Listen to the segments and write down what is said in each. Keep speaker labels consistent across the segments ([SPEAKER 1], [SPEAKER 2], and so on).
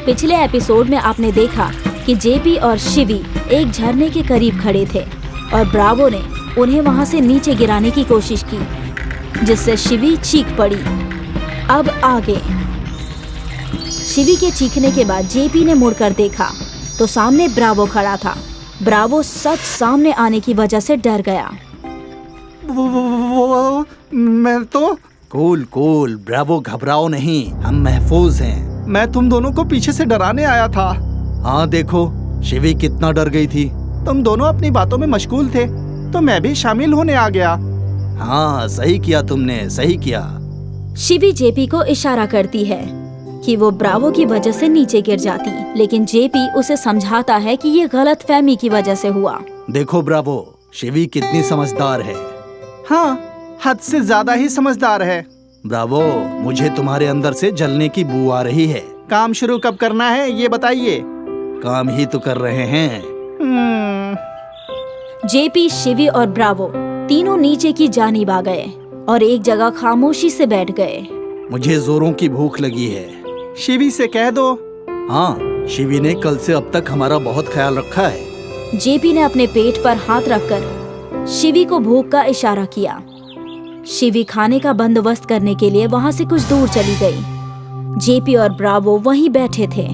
[SPEAKER 1] पिछले एपिसोड में आपने देखा कि जेपी और शिवी एक झरने के करीब खड़े थे और ब्रावो ने उन्हें वहां से नीचे गिराने की कोशिश की, जिससे शिवी चीख पड़ी। अब आगे। शिवी के चीखने के बाद जेपी ने मुड़कर देखा तो सामने ब्रावो खड़ा था। ब्रावो सच सामने आने की वजह से डर गया।
[SPEAKER 2] वो मैं तो
[SPEAKER 3] कूल ब्रावो, घबराओ नहीं, हम महफूज हैं।
[SPEAKER 2] मैं तुम दोनों को पीछे से डराने आया था।
[SPEAKER 3] हाँ देखो, शिवी कितना डर गई थी।
[SPEAKER 2] तुम दोनों अपनी बातों में मशगूल थे तो मैं भी शामिल होने आ गया।
[SPEAKER 3] हाँ सही किया तुमने, सही किया।
[SPEAKER 1] शिवी जेपी को इशारा करती है कि वो ब्रावो की वजह से नीचे गिर जाती, लेकिन जेपी उसे समझाता है कि ये गलतफहमी की वजह से हुआ।
[SPEAKER 3] देखो ब्रावो, शिवी कितनी समझदार है।
[SPEAKER 2] हाँ, हद से ज्यादा ही समझदार है।
[SPEAKER 3] ब्रावो, मुझे तुम्हारे अंदर से जलने की बू आ रही है।
[SPEAKER 2] काम शुरू कब करना है ये बताइए।
[SPEAKER 3] काम ही तो कर रहे हैं।
[SPEAKER 1] जेपी, शिवी और ब्रावो तीनों नीचे की जानिब आ गए और एक जगह खामोशी से बैठ गए।
[SPEAKER 3] मुझे जोरों की भूख लगी है।
[SPEAKER 2] शिवी से कह दो।
[SPEAKER 3] हाँ, शिवी ने कल से अब तक हमारा बहुत ख्याल रखा है।
[SPEAKER 1] जेपी ने अपने पेट पर हाथ रखकर शिवी को भूख का इशारा किया। शिवी खाने का बंदोबस्त करने के लिए वहां से कुछ दूर चली गई। जेपी और ब्रावो वहीं बैठे थे।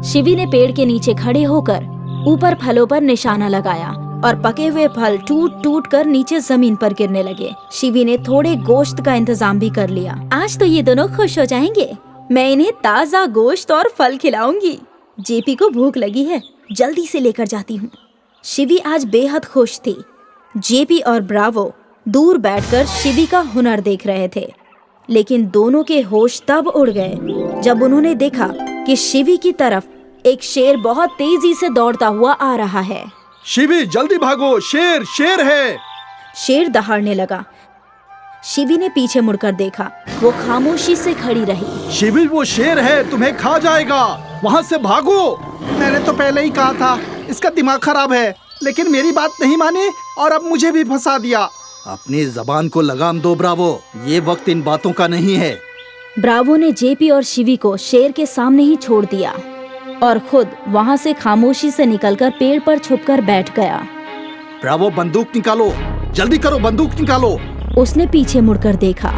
[SPEAKER 1] शिवी ने पेड़ के नीचे खड़े होकर ऊपर फलों पर निशाना लगाया और पके हुए फल टूट टूट कर नीचे जमीन पर गिरने लगे। शिवी ने थोड़े गोश्त का इंतजाम भी कर लिया। आज तो ये दोनों खुश हो जाएंगे। मैं इन्हें ताजा गोश्त और फल खिलाऊंगी। जेपी को भूख लगी है, जल्दी से लेकर जाती हूँ। शिवी आज बेहद खुश थी। जेपी और ब्रावो दूर बैठकर शिवी का हुनर देख रहे थे, लेकिन दोनों के होश तब उड़ गए जब उन्होंने देखा कि शिवी की तरफ एक शेर बहुत तेजी से दौड़ता हुआ आ रहा है।
[SPEAKER 2] शिवी जल्दी भागो, शेर है।
[SPEAKER 1] शेर दहाड़ने लगा। शिवी ने पीछे मुड़कर देखा, वो खामोशी से खड़ी रही।
[SPEAKER 2] शिवी, वो शेर है, तुम्हें खा जाएगा, वहाँ से भागो। मैंने तो पहले ही कहा था इसका दिमाग खराब है, लेकिन मेरी बात नहीं मानी और अब मुझे भी फंसा दिया।
[SPEAKER 3] अपनी जबान को लगाम दो ब्रावो, ये वक्त इन बातों का नहीं है।
[SPEAKER 1] ब्रावो ने जेपी और शिवी को शेर के सामने ही छोड़ दिया और खुद वहाँ से खामोशी से निकलकर पेड़ पर छुपकर बैठ गया।
[SPEAKER 3] ब्रावो, बंदूक निकालो, जल्दी करो, बंदूक निकालो।
[SPEAKER 1] उसने पीछे मुड़कर देखा।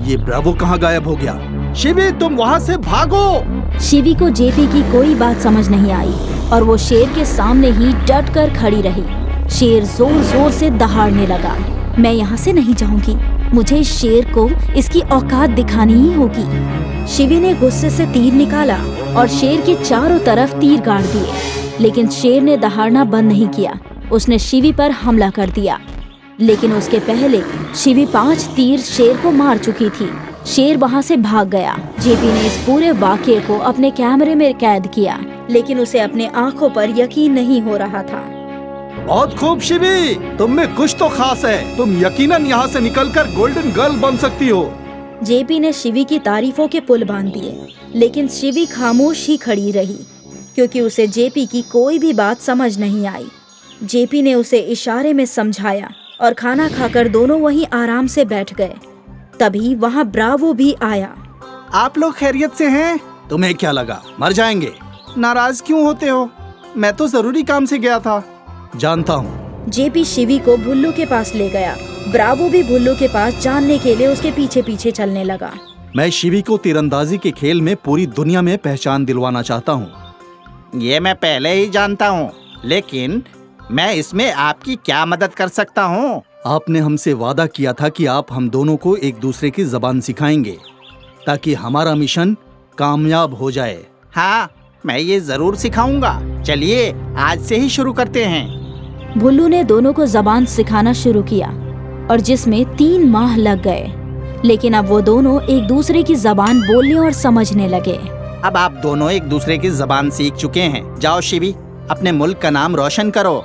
[SPEAKER 3] ये ब्रावो कहाँ गायब हो गया?
[SPEAKER 2] शिवी, तुम वहाँ से भागो।
[SPEAKER 1] शिवी को जेपी की कोई बात समझ नहीं आई और वो शेर के सामने ही डट कर खड़ी रही। शेर जोर जोर से दहाड़ने लगा। मैं यहाँ से नहीं जाऊंगी, मुझे इस शेर को इसकी औकात दिखानी ही होगी। शिवी ने गुस्से से तीर निकाला और शेर के चारों तरफ तीर गाड़ दिए, लेकिन शेर ने दहाड़ना बंद नहीं किया। उसने शिवी पर हमला कर दिया, लेकिन उसके पहले शिवी 5 तीर शेर को मार चुकी थी। शेर वहाँ से भाग गया। जेपी ने इस पूरे वाकये को अपने कैमरे में कैद किया, लेकिन उसे अपने आंखों पर यकीन नहीं हो रहा था।
[SPEAKER 2] बहुत खूब शिवी, तुम में कुछ तो खास है। तुम यकीनन यहाँ से निकलकर गोल्डन गर्ल बन सकती हो।
[SPEAKER 1] जेपी ने शिवी की तारीफों के पुल बांध दिए, लेकिन शिवी खामोश ही खड़ी रही क्योंकि उसे जेपी की कोई भी बात समझ नहीं आई। जेपी ने उसे इशारे में समझाया और खाना खाकर दोनों वहीं आराम से बैठ गए। तभी वहाँ ब्रावो भी आया।
[SPEAKER 2] आप लोग खैरियत से हैं?
[SPEAKER 3] तुम्हें क्या लगा मर जाएंगे?
[SPEAKER 2] नाराज क्यों होते हो? मैं तो जरूरी काम से गया था।
[SPEAKER 3] जानता हूँ।
[SPEAKER 1] जेपी शिवी को भुल्लू के पास ले गया। ब्रावो भी भुल्लू के पास जानने के लिए उसके पीछे पीछे चलने लगा।
[SPEAKER 3] मैं शिवी को तीरंदाजी के खेल में पूरी दुनिया में पहचान दिलवाना चाहता हूँ।
[SPEAKER 4] ये मैं पहले ही जानता हूँ, लेकिन मैं इसमें आपकी क्या मदद कर सकता हूँ?
[SPEAKER 3] आपने हमसे वादा किया था कि आप हम दोनों को एक दूसरे की जबान सिखाएंगे ताकि हमारा मिशन कामयाब हो जाए।
[SPEAKER 4] हाँ, मैं ये जरूर सिखाऊंगा। चलिए आज से ही शुरू करते हैं।
[SPEAKER 1] भुल्लू ने दोनों को जबान सिखाना शुरू किया और जिसमें 3 माह लग गए, लेकिन अब वो दोनों एक दूसरे की जबान बोलने और समझने लगे।
[SPEAKER 4] अब आप दोनों एक दूसरे की जबान सीख चुके हैं। जाओ शिवी, अपने मुल्क का नाम रोशन करो।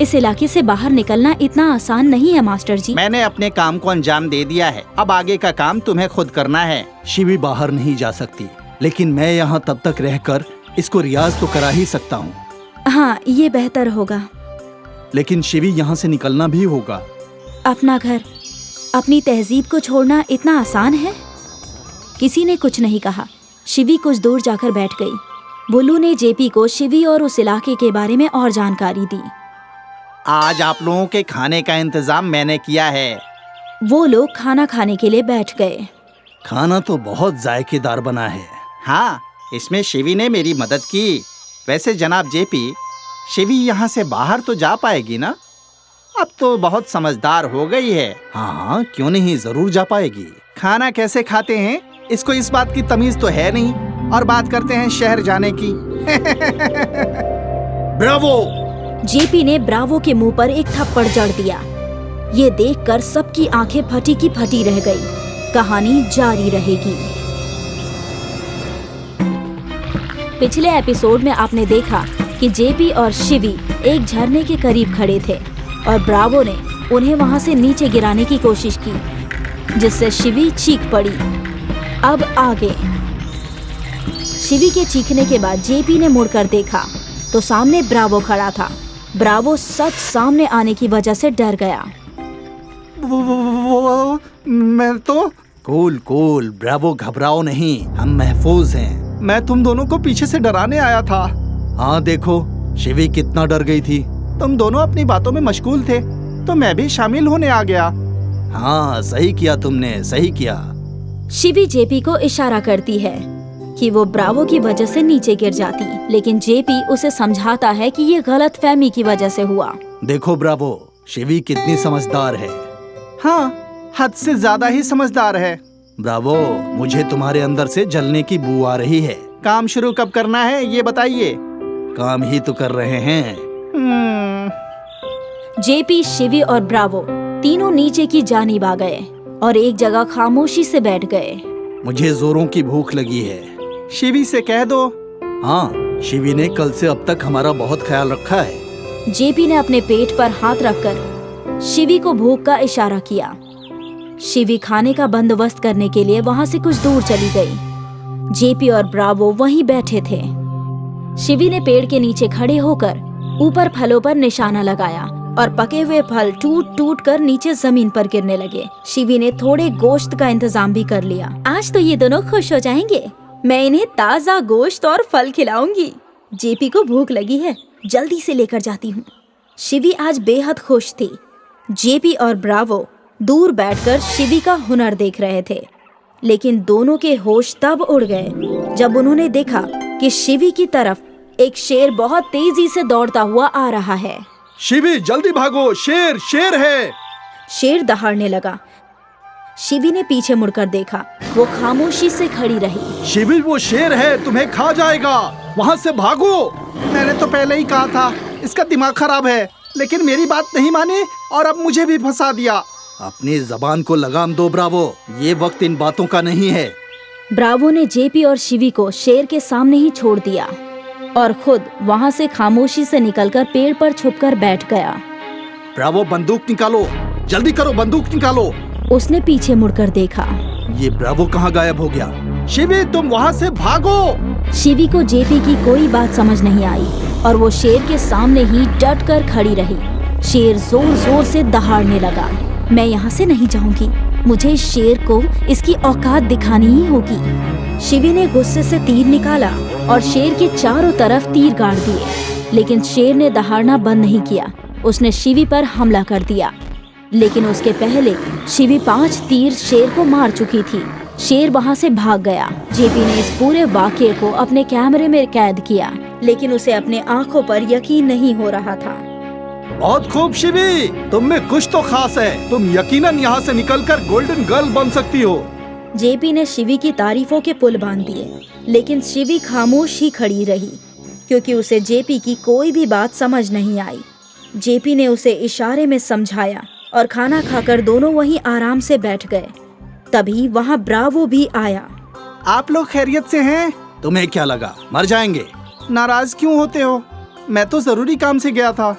[SPEAKER 1] इस इलाके से बाहर निकलना इतना आसान नहीं है मास्टर जी।
[SPEAKER 4] मैंने अपने काम को अंजाम दे दिया है, अब आगे का काम तुम्हें खुद करना है।
[SPEAKER 3] शिवी बाहर नहीं जा सकती, लेकिन मैं यहाँ तब तक रहकर इसको रियाज तो करा ही सकता हूँ।
[SPEAKER 1] हाँ, ये बेहतर होगा।
[SPEAKER 3] लेकिन शिवी यहाँ से निकलना भी होगा।
[SPEAKER 1] अपना घर, अपनी तहजीब को छोड़ना इतना आसान है? किसी ने कुछ नहीं कहा। शिवी कुछ दूर जाकर बैठ गई। भुल्लू ने जेपी को शिवी और उस इलाके के बारे में और जानकारी दी।
[SPEAKER 4] आज आप लोगों के खाने का इंतजाम मैंने किया है।
[SPEAKER 1] वो लोग खाना खाने के लिए बैठ गए।
[SPEAKER 3] खाना तो बहुत जायकेदार बना है।
[SPEAKER 4] हाँ, इसमें शिवी ने मेरी मदद की। वैसे जनाब जेपी, शिवी यहाँ से बाहर तो जा पाएगी ना? अब तो बहुत समझदार हो गई है।
[SPEAKER 3] हाँ हाँ, क्यों नहीं, जरूर जा पाएगी।
[SPEAKER 4] खाना कैसे खाते हैं इसको इस बात की तमीज तो है नहीं, और बात करते हैं शहर जाने की।
[SPEAKER 3] ब्रावो!
[SPEAKER 1] जेपी ने ब्रावो के मुंह पर एक थप्पड़ जड़ दिया। ये देखकर सबकी आंखें फटी की फटी रह गई। कहानी जारी रहेगी। पिछले एपिसोड में आपने देखा कि जेपी और शिवी एक झरने के करीब खड़े थे और ब्रावो ने उन्हें वहां से नीचे गिराने की कोशिश की, जिससे शिवी चीख पड़ी। अब आगे। शिवी के चीखने के बाद जेपी ने मुड़कर देखा तो सामने ब्रावो खड़ा था। ब्रावो सच सामने आने की वजह से डर गया।
[SPEAKER 2] मैं तो
[SPEAKER 3] कूल कूल ब्रावो, घबराओ नहीं, हम महफूज हैं।
[SPEAKER 2] मैं तुम दोनों को पीछे से डराने आया था।
[SPEAKER 3] हाँ देखो, शिवी कितना डर गई थी।
[SPEAKER 2] तुम दोनों अपनी बातों में मशगूल थे तो मैं भी शामिल होने आ गया।
[SPEAKER 3] हाँ, सही किया तुमने, सही किया।
[SPEAKER 1] शिवी जेपी को इशारा करती है कि वो ब्रावो की वजह से नीचे गिर जाती, लेकिन जेपी उसे समझाता है कि ये गलतफहमी की वजह से हुआ।
[SPEAKER 3] देखो ब्रावो, शिवी कितनी समझदार है।
[SPEAKER 2] हाँ, हद से ज्यादा ही समझदार है।
[SPEAKER 3] ब्रावो, मुझे तुम्हारे अंदर से जलने की बू आ रही है।
[SPEAKER 2] काम शुरू कब करना है ये बताइए।
[SPEAKER 3] काम ही तो कर रहे हैं।
[SPEAKER 1] जेपी, शिवी और ब्रावो तीनों नीचे की जानिब आ गए और एक जगह खामोशी से बैठ गए।
[SPEAKER 3] मुझे जोरों की भूख लगी है।
[SPEAKER 2] शिवी से कह दो।
[SPEAKER 3] हाँ, शिवी ने कल से अब तक हमारा बहुत ख्याल रखा है।
[SPEAKER 1] जेपी ने अपने पेट पर हाथ रखकर शिवी को भूख का इशारा किया। शिवी खाने का बंदोबस्त करने के लिए वहां से कुछ दूर चली गई। जेपी और ब्रावो वहीं बैठे थे। शिवी ने पेड़ के नीचे खड़े होकर ऊपर फलों पर निशाना लगाया और पके हुए फल टूट टूट कर नीचे जमीन पर गिरने लगे। शिवी ने थोड़े गोश्त का इंतजाम भी कर लिया। आज तो ये दोनों खुश हो जाएंगे। मैं इन्हें ताजा गोश्त और फल खिलाऊंगी। जेपी को भूख लगी है, जल्दी से लेकर जाती हूँ। शिवी आज बेहद खुश थी। जेपी और ब्रावो दूर बैठकर शिवी का हुनर देख रहे थे, लेकिन दोनों के होश तब उड़ गए जब उन्होंने देखा कि शिवी की तरफ एक शेर बहुत तेजी से दौड़ता हुआ आ रहा है।
[SPEAKER 2] शिवी जल्दी भागो, शेर शेर है।
[SPEAKER 1] शेर दहाड़ने लगा। शिवी ने पीछे मुड़कर देखा। वो खामोशी से खड़ी रही।
[SPEAKER 2] शिवी, वो शेर है, तुम्हें खा जाएगा। वहाँ से भागो। मैंने तो पहले ही कहा था इसका दिमाग खराब है, लेकिन मेरी बात नहीं मानी और अब मुझे भी फंसा दिया।
[SPEAKER 3] अपनी जबान को लगाम दो ब्रावो, ये वक्त इन बातों का नहीं है।
[SPEAKER 1] ब्रावो ने जेपी और शिवी को शेर के सामने ही छोड़ दिया और खुद वहाँ से खामोशी से निकलकर पेड़ पर छुपकर बैठ गया।
[SPEAKER 3] ब्रावो, बंदूक निकालो, जल्दी करो, बंदूक निकालो।
[SPEAKER 1] उसने पीछे मुड़कर देखा।
[SPEAKER 3] ये ब्रावो कहाँ गायब हो गया?
[SPEAKER 2] शिवी, तुम वहाँ से भागो।
[SPEAKER 1] शिवी को जेपी की कोई बात समझ नहीं आई और वो शेर के सामने ही डट कर खड़ी रही। शेर जोर जोर से दहाड़ने लगा। मैं यहाँ से नहीं जाऊंगी, मुझे इस शेर को इसकी औकात दिखानी ही होगी। शिवी ने गुस्से से तीर निकाला और शेर के चारों तरफ तीर गाड़ दिए, लेकिन शेर ने दहाड़ना बंद नहीं किया। उसने शिवी पर हमला कर दिया, लेकिन उसके पहले शिवी 5 तीर शेर को मार चुकी थी। शेर वहाँ से भाग गया। जेपी ने इस पूरे वाकये को अपने कैमरे में कैद किया, लेकिन उसे अपने आंखों पर यकीन नहीं हो रहा था।
[SPEAKER 2] बहुत खूब शिवी, तुम में कुछ तो खास है। तुम यकीनन यहाँ से निकलकर गोल्डन गर्ल बन सकती हो।
[SPEAKER 1] जेपी ने शिवी की तारीफों के पुल बांध दिए, लेकिन शिवी खामोश ही खड़ी रही क्योंकि उसे जेपी की कोई भी बात समझ नहीं आई। जेपी ने उसे इशारे में समझाया और खाना खाकर दोनों वहीं आराम से बैठ गए। तभी वहाँ ब्रावो भी आया।
[SPEAKER 2] आप लोग खैरियत से हैं?
[SPEAKER 3] तुम्हें क्या लगा मर जाएंगे?
[SPEAKER 2] नाराज क्यों होते हो? मैं तो जरूरी काम से गया था।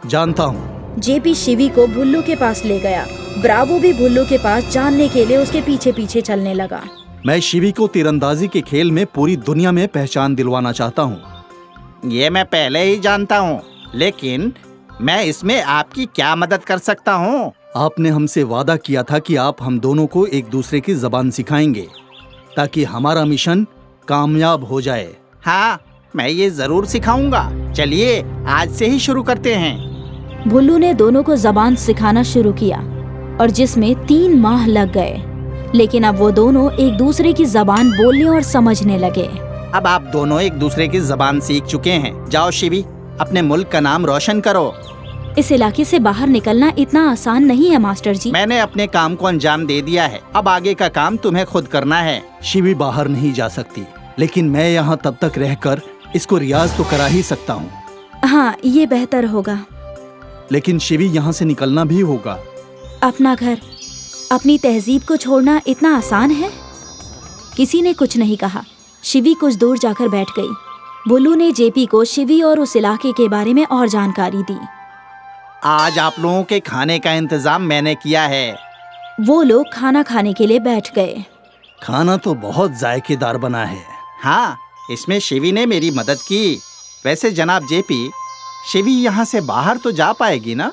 [SPEAKER 3] जानता हूँ।
[SPEAKER 1] जेपी शिवी को भुल्लू के पास ले गया। ब्रावो भी भुल्लू के पास जानने के लिए उसके पीछे पीछे चलने लगा।
[SPEAKER 3] मैं शिवी को तीरंदाजी के खेल में पूरी दुनिया में पहचान दिलवाना चाहता हूँ।
[SPEAKER 4] ये मैं पहले ही जानता हूँ, लेकिन मैं इसमें आपकी क्या मदद कर सकता हूँ?
[SPEAKER 3] आपने हमसे वादा किया था कि आप हम दोनों को एक दूसरे की जबान सिखाएंगे ताकि हमारा मिशन कामयाब हो जाए।
[SPEAKER 4] हाँ, मैं ये जरूर सिखाऊंगा। चलिए आज से ही शुरू करते हैं।
[SPEAKER 1] भुल्लू ने दोनों को जबान सिखाना शुरू किया और जिसमें 3 माह लग गए, लेकिन अब वो दोनों एक दूसरे की जबान बोलने और समझने लगे।
[SPEAKER 4] अब आप दोनों एक दूसरे की जबान सीख चुके हैं। जाओ शिवी, अपने मुल्क का नाम रोशन करो।
[SPEAKER 1] इस इलाके से बाहर निकलना इतना आसान नहीं है मास्टर जी।
[SPEAKER 4] मैंने अपने काम को अंजाम दे दिया है, अब आगे का काम तुम्हें खुद करना है।
[SPEAKER 3] शिवी बाहर नहीं जा सकती, लेकिन मैं यहाँ तब तक रहकर इसको रियाज तो करा ही सकता हूँ।
[SPEAKER 1] हाँ, ये बेहतर होगा।
[SPEAKER 3] लेकिन शिवी यहाँ से निकलना भी होगा।
[SPEAKER 1] अपना घर, अपनी तहजीब को छोड़ना इतना आसान है? किसी ने कुछ नहीं कहा। शिवी कुछ दूर जाकर बैठ गई। भुल्लू ने जेपी को शिवी और उस इलाके के बारे में और जानकारी दी।
[SPEAKER 4] आज आप लोगों के खाने का इंतजाम मैंने किया है।
[SPEAKER 1] वो लोग खाना खाने के लिए बैठ गए।
[SPEAKER 3] खाना तो बहुत जायकेदार बना है।
[SPEAKER 4] हाँ, इसमें शिवी ने मेरी मदद की। वैसे जनाब जेपी, शिवी यहाँ से बाहर तो जा पाएगी ना?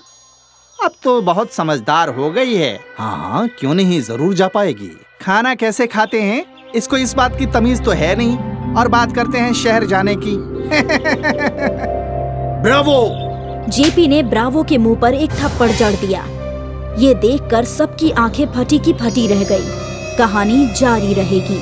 [SPEAKER 4] अब तो बहुत समझदार हो गई है।
[SPEAKER 3] हाँ हाँ, क्यों नहीं, जरूर जा पाएगी।
[SPEAKER 4] खाना कैसे खाते हैं इसको इस बात की तमीज तो है नहीं, और बात करते हैं शहर जाने की।
[SPEAKER 3] ब्रावो!
[SPEAKER 1] जेपी ने ब्रावो के मुंह पर एक थप्पड़ जड़ दिया। ये देखकर सबकी आंखें फटी की फटी रह गई। कहानी जारी रहेगी।